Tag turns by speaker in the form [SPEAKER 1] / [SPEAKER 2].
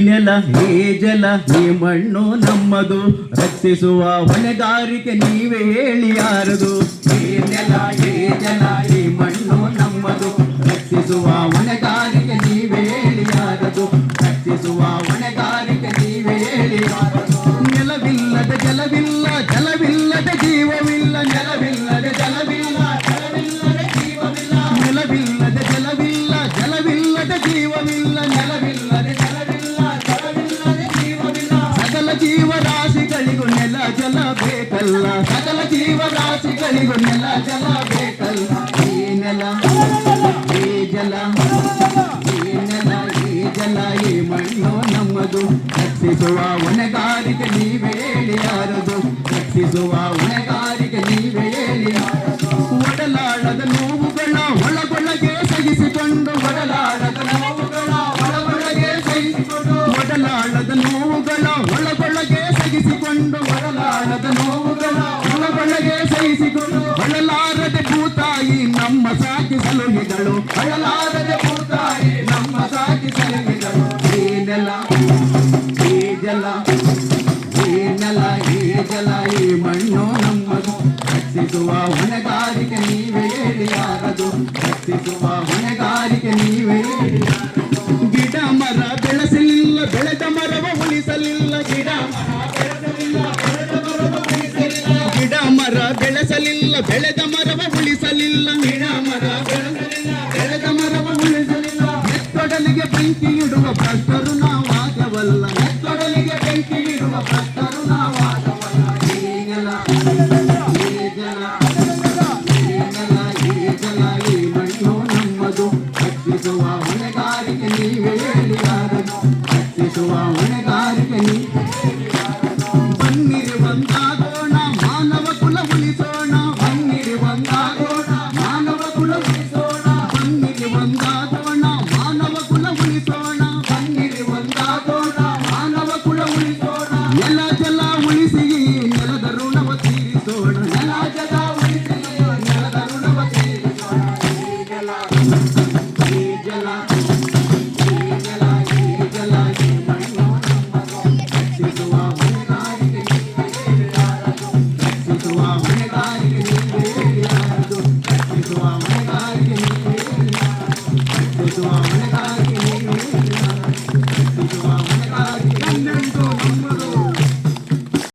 [SPEAKER 1] ನೆಲ ಈ ಜಲ ಈ ಮಣ್ಣು ನಮ್ಮದು, ರಕ್ಷಿಸುವ ಹೊಣೆಗಾರಿಕೆ ನೀವೇ ಹೇಳಿ ಯಾರದು. ಈ ನೆಲ ಈ ಜಲ ಈ ಮಣ್ಣು ನಮ್ಮದು, ರಕ್ಷಿಸುವ ಹೊಣೆಗಾರಿಕೆ ನೀವೇ ಹೇಳಿ ಯಾರದು. ರಕ್ಷಿಸುವ ಹೊಣೆಗಾರಿಕೆ ನೀವೇ ಹೇಳಿ ಯಾರದು. ನೆಲವಿಲ್ಲದ ಜಲವಿಲ್ಲ, ಜಲವಿಲ್ಲದ ಜೀವವಿಲ್ಲ, ನೆಲವಿಲ್ಲದ ಜಲವಿಲ್ಲ, ಜಲವಿಲ್ಲದ ಜೀವವಿಲ್ಲ. ನೆಲವಿಲ್ಲದ ಜಲವಿಲ್ಲ, ಜಲವಿಲ್ಲದ ಜೀವವಿಲ್ಲ, ನೆಲವಿಲ್ಲದ ಜಲವಿಲ್ಲ, ಜಲವಿಲ್ಲದ ಜೀವವಿಲ್ಲ. ಸಕಲ ಜೀವರಾಶಿಗಳಿಗೂ ನೆಲ ಜಲ ಬೇಕಲ್ಲ, ಸಕಲ ಜೀವರಾಶಿಗಳಿಗೂ ನೆಲ ಜಲ ಬೇಕಲ್ಲ. ಈ ನೆಲ ಈ ಜಲ ಈ ನೆಲ ಈ ಜಲ ಈ ಮಣ್ಣು ನಮ್ಮದು, ರಕ್ಷಿಸುವ ಹೊಣೆಗಾರಿಕೆ ನೀವೇ ಹೇಳಿ ಯಾರದು. ರಕ್ಷಿಸುವ ಹೊಣೆಗಾರಿಕೆ ನೀವೇ ಹೇಳಿ ಯಾರದು. ಒಡಲಾಳದ ನೋವುಗಳ ಒಳಗೊಳಗೆ ಸಹಿಸಿಕೊಂಡು, ಒಡಲಾಳದ ನೋವುಗಳ ಒಳಗೊಳಗೆ ಸಹಿಸಿಕೊಂಡು, ಒಡಲಾಳದ ನೋವುಗಳ ಒಳಗೊಳಗೆ ಸಹಿಸಿಕೊಂಡು, ಒಡಲಾಳದ ನೋವುಗಳ ಒಳಗೊಳಗೆ ಸಹಿಸಿಕೊಂಡು, ಒಳಲಾರದೆ ಭೂತಾಯಿ ನಮ್ಮ ಸಾಕಿ ಸಲುಹಿಗಳು, ಒಳಲಾರದೆ ಭೂತಾಯಿ ನಮ್ಮ ಸಾಕಿ ಸಲುಹಿಗಳು. ಈ ನೆಲ ಈ ಜಲ ಈ ನೆಲ ಈ ಜಲ ಈ ಮಣ್ಣು ನಮ್ಮದು, ರಕ್ಷಿಸುವ ಹೊಣೆಗಾರಿಕೆ ನೀವೇ ಹೇಳಿ ಯಾರದು. ರಕ್ಷಿಸುವ ಹೊಣೆಗಾರಿಕೆ ನೀವೇ ಹೇಳಿ ಯಾರದು. ಗಿಡ ಮರ ಬೆಳೆಸಲಿಲ್ಲ, ಬೆಳೆದ ಮರವ ಉಳಿಸಲಿಲ್ಲ, ಗಿಡ ಮರ ಬೆಳೆಸಲಿಲ್ಲ, ಬೆಳೆದ ಮರವ ಉಳಿಸಲಿಲ್ಲ, ಗಿಡ ಮರ ಬೆಳೆಸಲಿಲ್ಲ, ಬೆಳೆದ ಮರವ ಉಳಿಸಲಿಲ್ಲ, ಗಿಡ ಮರ ಬೆಳೆಸಲಿಲ್ಲ, ಬೆಳೆದ ಮರವ ಉಳಿಸಲಿಲ್ಲ. ನೆತ್ತೊಡಲಿಗೆ ಬೆಂಕಿ ಇಡುವ ಭ್ರಷ್ಟರು ನಾವಾಗವಲ್ಲ, ನೆತ್ತೊಡಲಿಗೆ ಬೆಂಕಿ ಇಡುವ ಭ್ರಷ್ಟರು ನಾವಾಗವಲ್ಲ. ಈ ನೆಲ ಈ ಜಲ ಈ ನೆಲ ಈ ಜಲ ಈ ಮಣ್ಣು ನಮ್ಮದು, ರಕ್ಷಿಸುವ ಹೊಣೆಗಾರಿಕೆ ನೀವೇ ಹೇಳಿ ಯಾರದು. ರಕ್ಷಿಸುವ ಹೊಣೆಗಾರಿಕೆ ನೀವೇ ಹೇಳಿ ಯಾರದು. ಬನ್ನಿರಿ ಒಂದಾಗೋಣ ಮಾನವ ಕುಲ ಉಳಿಸೋಣ, ಬನ್ನಿರಿ ಒಂದಾಗೋಣ ಮಾನವ ಕುಲ ಉಳಿಸೋಣ, ಬನ್ನಿರಿ ಒಂದಾಗೋಣ